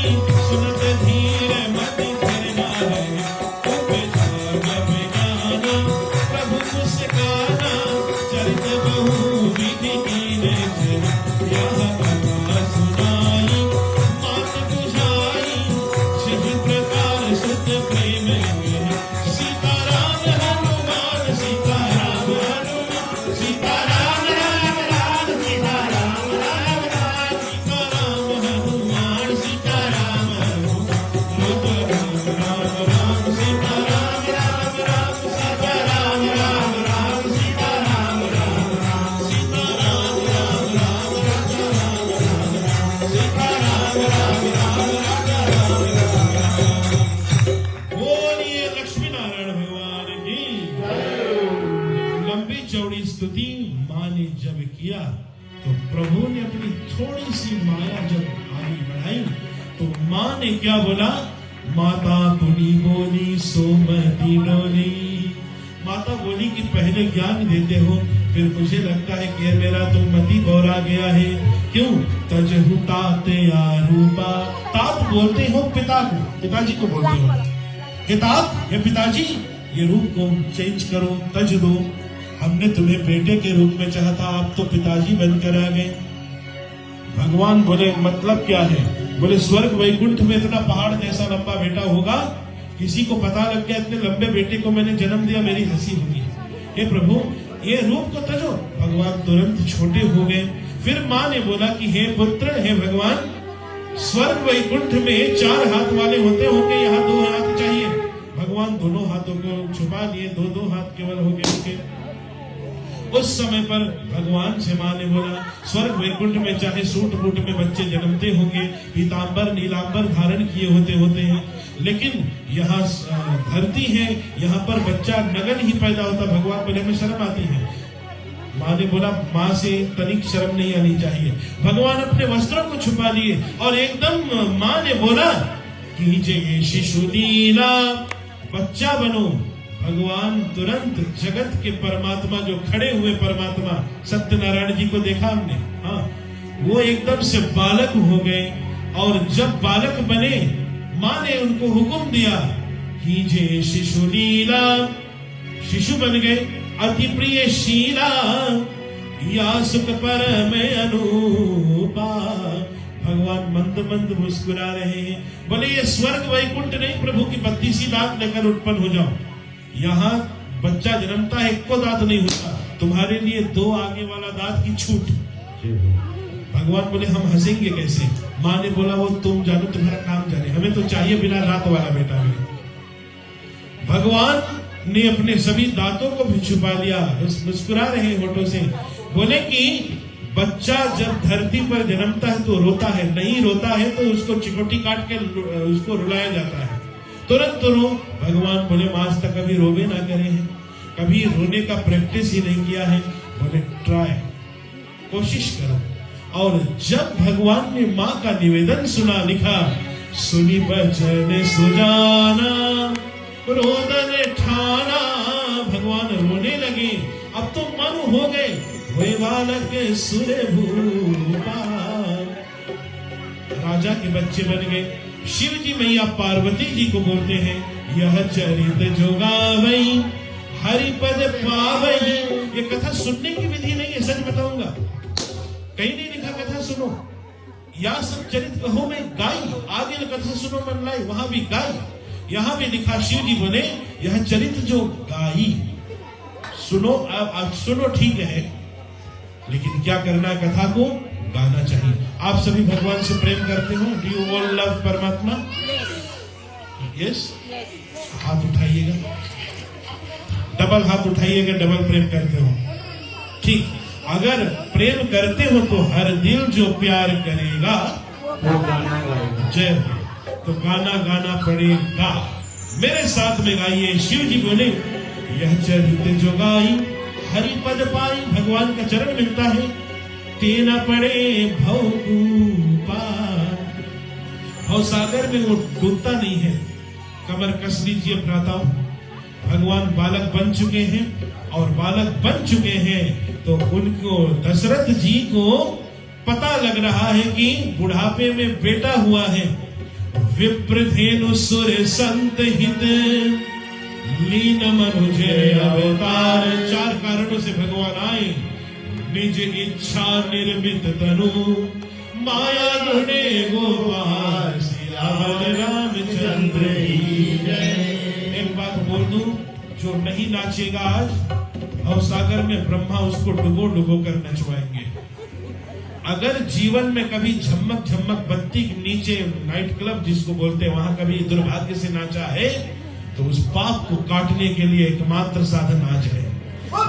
सुनत धीर मति धरना है, उपजाग विज्ञाना प्रभु मुस्काना, चरित बहु विधि कीने जना, यह कथा सुनाई मात बुझाई, सिद्ध प्रकार सुत प्रेम गया, सीताराम हनुमान सीताराम हनुमान, सीताराम राम राम सीताराम राम राम, सीताराम हनुमान सीताराम हनुमान, राम राम सीताराम राम राम, सीताराम राम राम सीताराम राम राम, सीताराम राम राम सीताराम राम राम राम राम। बोलिए लक्ष्मी नारायण भगवान की। लंबी चौड़ी स्तुति माँ ने जब किया तो प्रभु ने अपनी थोड़ी सी माया जब आगे बढ़ाई तो माँ ने क्या बोला, माता तुनी बोली सोमती डोली। माता बोली कि पहले ज्ञान देते हो, फिर मुझे लगता है कि मेरा तो मति बौरा गया है। क्यों? तजहु तात रूपा। तात बोलते हो पिता को, पिताजी को बोलते हो। हे तात, हे पिताजी, ये रूप को चेंज करो, तज दो। हमने तुम्हें बेटे के रूप में चाहा था, आप तो पिताजी बनकर आ गए। भगवान बोले मतलब क्या है? बोले स्वर्ग वैकुंठ में इतना पहाड़ जैसा लंबा बेटा होगा, किसी को पता लग गया इतने लंबे बेटे को मैंने जन्म दिया, मेरी हंसी होगी। हे प्रभु, ये रूप को तजो। भगवान तुरंत छोटे हो गए। फिर माँ ने बोला कि हे पुत्र, हे भगवान, स्वर्ग वैकुंठ में 4 हाथ वाले होते होंगे, यहाँ 2 हाथ चाहिए। भगवान दोनों हाथों को छुपा लिए, 2-2 हाथ केवल हो गए उनके। उस समय पर भगवान से माँ ने बोला, स्वर्ग वैकुंठ में चाहे सूट बूट में बच्चे जन्मते होंगे, पीतांबर नीलांबर धारण किए होते हैं, लेकिन यहाँ धरती है, यहाँ पर बच्चा नगन ही पैदा होता। भगवान बोले हमें शर्म आती है। माँ ने बोला माँ से तनिक शर्म नहीं आनी चाहिए। भगवान अपने वस्त्रों को छुपा लिए और एकदम माँ ने बोला कीजिए शिशु लीला, बच्चा बनो। भगवान तुरंत जगत के परमात्मा, जो खड़े हुए परमात्मा सत्यनारायण जी को देखा हमने, हाँ, वो एकदम से बालक हो गए। और जब बालक बने, माँ ने उनको हुक्म दिया कीजिए शिशु लीला, शिशु बन गए। अति प्रिय शीला या सुख परम अनुपा। भगवान मंद मंद मुस्कुरा रहे हैं। बोले ये स्वर्ग वैकुंठ नहीं, प्रभु की 32 दांत लेकर उत्पन्न हो जाओ। यहाँ बच्चा जन्मता है, 1 दांत नहीं होता, तुम्हारे लिए 2 आगे वाला दांत की छूट। भगवान बोले हम हंसेंगे कैसे? माँ ने बोला वो तुम जानो, तुम्हारा काम जाने, हमें तो चाहिए बिना दांत वाला बेटा भी। भगवान ने अपने सभी दांतों को भी छुपा लिया, मुस्कुरा रहे होठों से। बोले कि बच्चा जब धरती पर जन्मता है तो रोता है, नहीं रोता है तो उसको चिकोटी काट के उसको रुलाया जाता है, तुरंत रो। भगवान बोले आज तक कभी रोवे ना करे हैं, कभी रोने का प्रैक्टिस ही नहीं किया है। बोले ट्राई, कोशिश करो। और जब भगवान ने माँ का निवेदन सुना, लिखा सुनी बचन सुजाना रोदन ठाना। भगवान रोने लगे, अब तो मन हो गए, हुए बालक सुर भूपा। राजा के बच्चे बन गए। शिव जी मैया पार्वती जी को बोलते हैं यह चरित जो गावई हरि पद पावई। ये कथा सुनने की विधि नहीं है, सच बताऊंगा, कहीं नहीं लिखा कथा सुनो या सब चरित कहो में गाई, आगे कथा सुनो मन लाई, वहां भी गाई। यहाँ भी लिखा शिव जी बोले यह चरित जो गाई। सुनो, आप सुनो ठीक है, लेकिन क्या करना है, कथा को गाना चाहिए। आप सभी भगवान से प्रेम करते हो? डू यू ऑल लव परमात्मा? यस। हाथ उठाइएगा, डबल हाथ उठाइएगा, डबल प्रेम करते हो। ठीक, अगर प्रेम करते हो तो हर दिल जो प्यार करेगा वो गाना गाएगा। जय हो। तो गाना गाना पड़ेगा। मेरे साथ में गाइए। शिव जी बोले यह चरित जो गाई हरि पद पाई। भगवान का चरण मिलता है, तेना पड़े भव सागर में वो डूबता नहीं है। कमर कस लीजिए भ्राताओं, भगवान बालक बन चुके हैं, और बालक बन चुके हैं तो उनको दशरथ जी को पता लग रहा है कि बुढ़ापे में बेटा हुआ है। विप्रधेनु सुर संत हित लीन मनुजे अवतार। चार कारणों से भगवान आए। निज इच्छा निर्मित तनु माया गुणे गोपाल सियावर रामचंद्र की जय। एक बात बोल दूं, जो नहीं नाचेगा आज भवसागर में ब्रह्मा उसको डुबो डुबो कर नचवाएंगे। अगर जीवन में कभी झमक झमक बत्ती के नीचे नाइट क्लब जिसको बोलते हैं वहां कभी दुर्भाग्य से नाचा है तो उस पाप को काटने के लिए एकमात्र साधन आज है।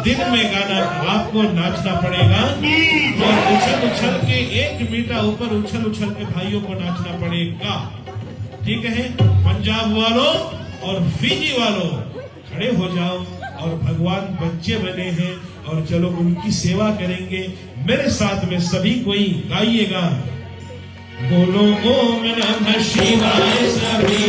दिन में गाना आपको नाचना पड़ेगा और उछल उछल के 1 मीटर ऊपर उछल उछल के भाइयों को नाचना पड़ेगा। ठीक है, पंजाब वालों और फिजी वालों खड़े हो जाओ और भगवान बच्चे बने हैं और चलो उनकी सेवा करेंगे। मेरे साथ में सभी कोई गाइएगा, बोलो ओम नमः शिवाय सभी।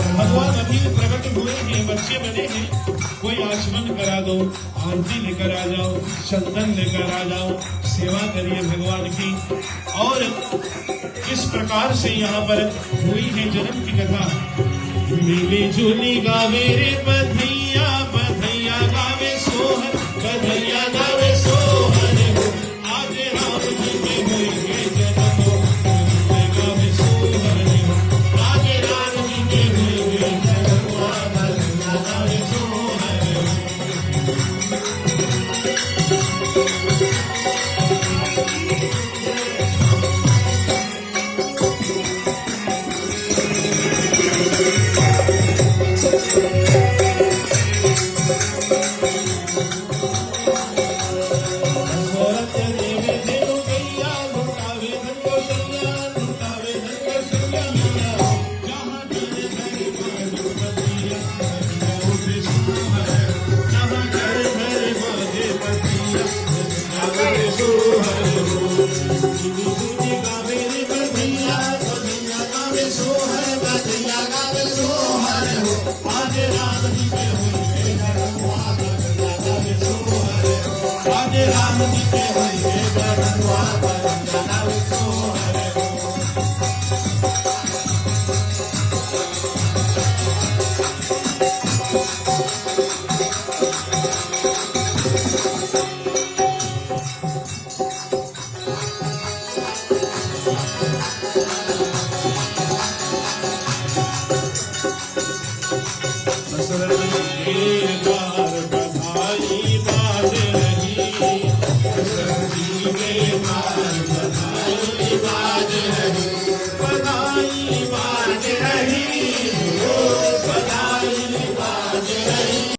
भगवान अभी प्रकट हुए हैं, बच्चे बने हैं। कोई आचमन करा दो, आरती लेकर आ जाओ, चंदन लेकर आ जाओ, सेवा करिए भगवान की। और किस प्रकार से यहाँ पर हुई है जन्म की कथा। मिली जुली गावे रे बधैया, बधैया गावे सोहर, बधैया गावे सोहर। आज राम जी के हुए जन्म, गावे सोहर। आज राम जी के हुए जन्म, बधैया गावे सोहर। बधाई